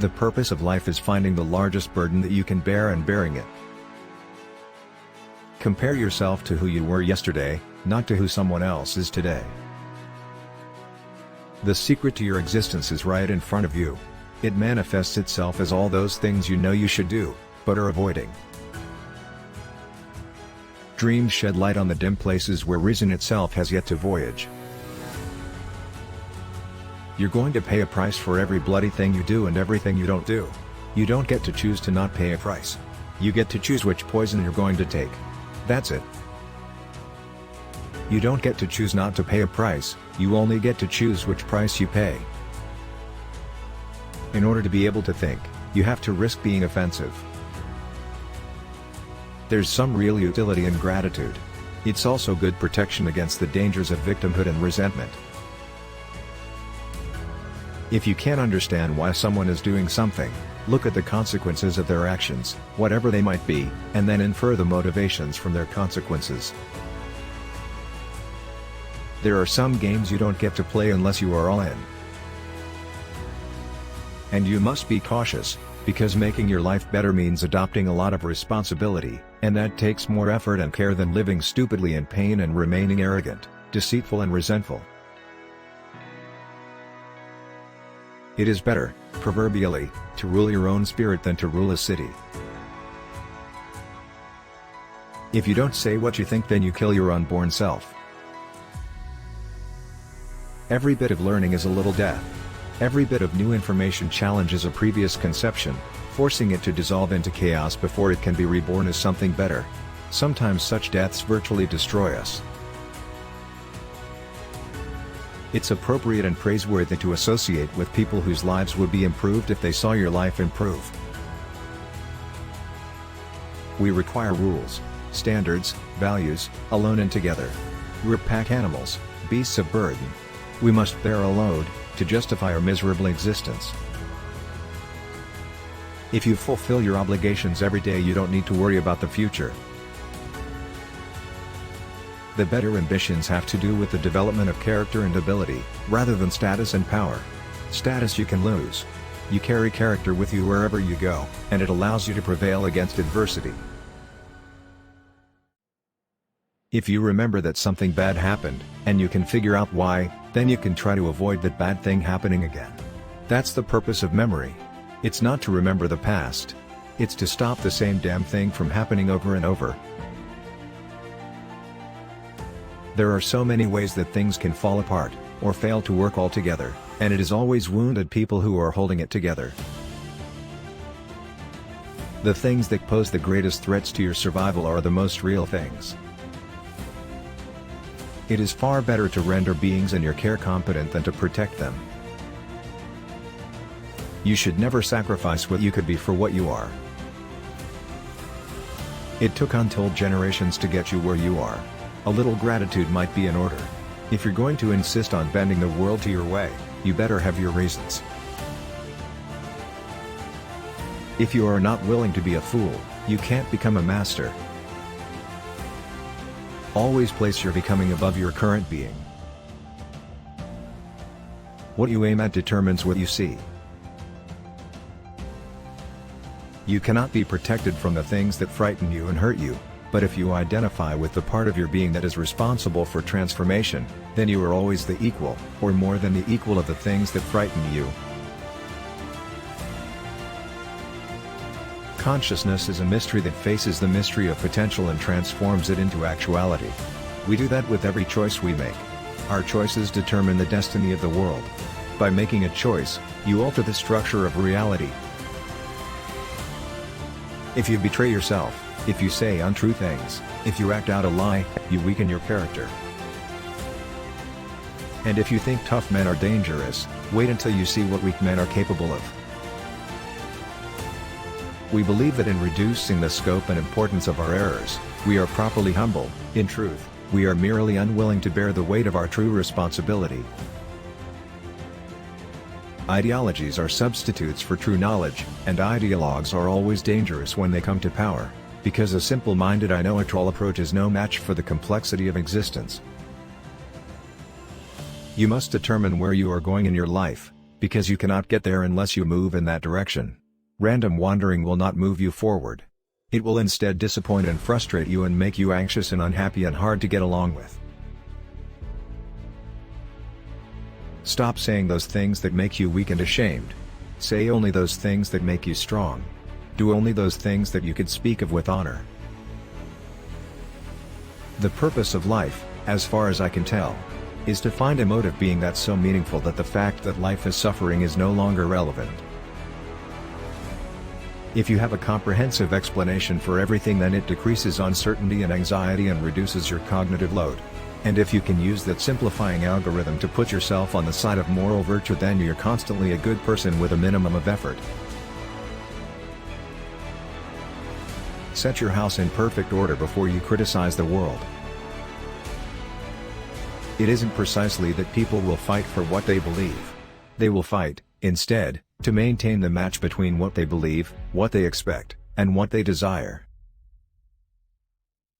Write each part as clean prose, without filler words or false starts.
The purpose of life is finding the largest burden that you can bear and bearing it. Compare yourself to who you were yesterday, not to who someone else is today. The secret to your existence is right in front of you. It manifests itself as all those things you know you should do, but are avoiding. Dreams shed light on the dim places where reason itself has yet to voyage. You're going to pay a price for every bloody thing you do and everything you don't do. You don't get to choose to not pay a price. You get to choose which poison you're going to take. That's it. You don't get to choose not to pay a price, you only get to choose which price you pay. In order to be able to think, you have to risk being offensive. There's some real utility in gratitude. It's also good protection against the dangers of victimhood and resentment. If you can't understand why someone is doing something, look at the consequences of their actions, whatever they might be, and then infer the motivations from their consequences. There are some games you don't get to play unless you are all in. And you must be cautious, because making your life better means adopting a lot of responsibility, and that takes more effort and care than living stupidly in pain and remaining arrogant, deceitful and resentful. It is better, proverbially, to rule your own spirit than to rule a city. If you don't say what you think, then you kill your unborn self. Every bit of learning is a little death. Every bit of new information challenges a previous conception, forcing it to dissolve into chaos before it can be reborn as something better. Sometimes such deaths virtually destroy us. It's appropriate and praiseworthy to associate with people whose lives would be improved if they saw your life improve. We require rules, standards, values, alone and together. We're pack animals, beasts of burden. We must bear a load, to justify our miserable existence. If you fulfill your obligations every day, you don't need to worry about the future. The better ambitions have to do with the development of character and ability, rather than status and power. Status you can lose. You carry character with you wherever you go, and it allows you to prevail against adversity. If you remember that something bad happened, and you can figure out why, then you can try to avoid that bad thing happening again. That's the purpose of memory. It's not to remember the past. It's to stop the same damn thing from happening over and over. There are so many ways that things can fall apart, or fail to work altogether, and it is always wounded people who are holding it together. The things that pose the greatest threats to your survival are the most real things. It is far better to render beings in your care competent than to protect them. You should never sacrifice what you could be for what you are. It took untold generations to get you where you are. A little gratitude might be in order. If you're going to insist on bending the world to your way, you better have your reasons. If you are not willing to be a fool, you can't become a master. Always place your becoming above your current being. What you aim at determines what you see. You cannot be protected from the things that frighten you and hurt you, but if you identify with the part of your being that is responsible for transformation, then you are always the equal, or more than the equal of the things that frighten you. Consciousness is a mystery that faces the mystery of potential and transforms it into actuality. We do that with every choice we make. Our choices determine the destiny of the world. By making a choice, you alter the structure of reality. If you betray yourself, if you say untrue things, if you act out a lie, you weaken your character. And if you think tough men are dangerous, wait until you see what weak men are capable of. We believe that in reducing the scope and importance of our errors, we are properly humble. In truth, we are merely unwilling to bear the weight of our true responsibility. Ideologies are substitutes for true knowledge, and ideologues are always dangerous when they come to power, because a simple-minded I know-it-all approach is no match for the complexity of existence. You must determine where you are going in your life, Because you cannot get there unless you move in that direction. Random wandering will not move you forward. It will instead disappoint and frustrate you and make you anxious and unhappy and hard to get along with. Stop saying those things that make you weak and ashamed. Say only those things that make you strong. Do only those things that you could speak of with honor. The purpose of life, as far as I can tell, is to find a motive being that so meaningful that the fact that life is suffering is no longer relevant. If you have a comprehensive explanation for everything, then it decreases uncertainty and anxiety and reduces your cognitive load. And if you can use that simplifying algorithm to put yourself on the side of moral virtue, then you're constantly a good person with a minimum of effort. Set your house in perfect order before you criticize the world. It isn't precisely that people will fight for what they believe. They will fight, instead, to maintain the match between what they believe, what they expect, and what they desire.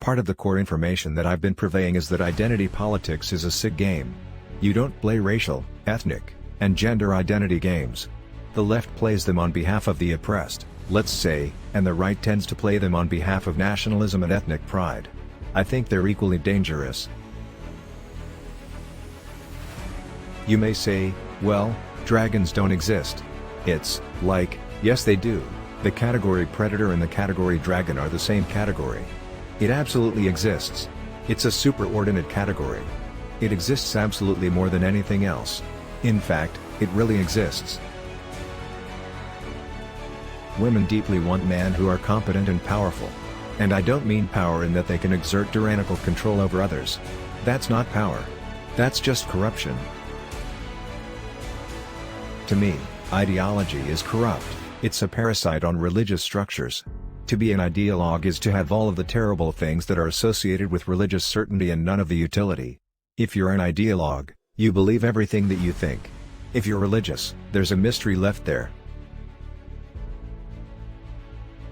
Part of the core information that I've been purveying is that identity politics is a sick game. You don't play racial, ethnic, and gender identity games. The left plays them on behalf of the oppressed, let's say, and the right tends to play them on behalf of nationalism and ethnic pride. I think they're equally dangerous. You may say, well, dragons don't exist. It's like, yes they do. The category predator and the category dragon are the same category. It absolutely exists. It's a superordinate category. It exists absolutely more than anything else. In fact, it really exists. Women deeply want men who are competent and powerful. And I don't mean power in that they can exert tyrannical control over others. That's not power. That's just corruption. To me, ideology is corrupt. It's a parasite on religious structures. To be an ideologue is to have all of the terrible things that are associated with religious certainty and none of the utility. If you're an ideologue, you believe everything that you think. If you're religious, there's a mystery left there.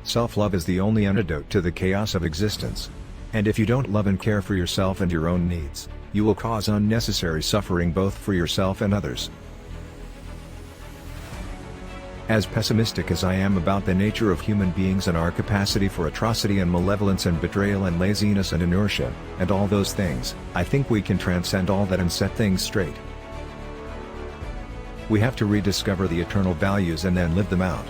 Self-love is the only antidote to the chaos of existence. And if you don't love and care for yourself and your own needs, you will cause unnecessary suffering both for yourself and others. As pessimistic as I am about the nature of human beings and our capacity for atrocity and malevolence and betrayal and laziness and inertia, and all those things, I think we can transcend all that and set things straight. We have to rediscover the eternal values and then live them out.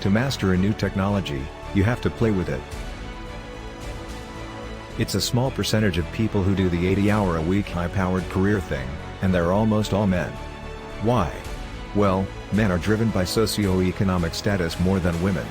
To master a new technology, you have to play with it. It's a small percentage of people who do the 80-hour-a-week high-powered career thing, and they're almost all men. Why? Well, men are driven by socio-economic status more than women.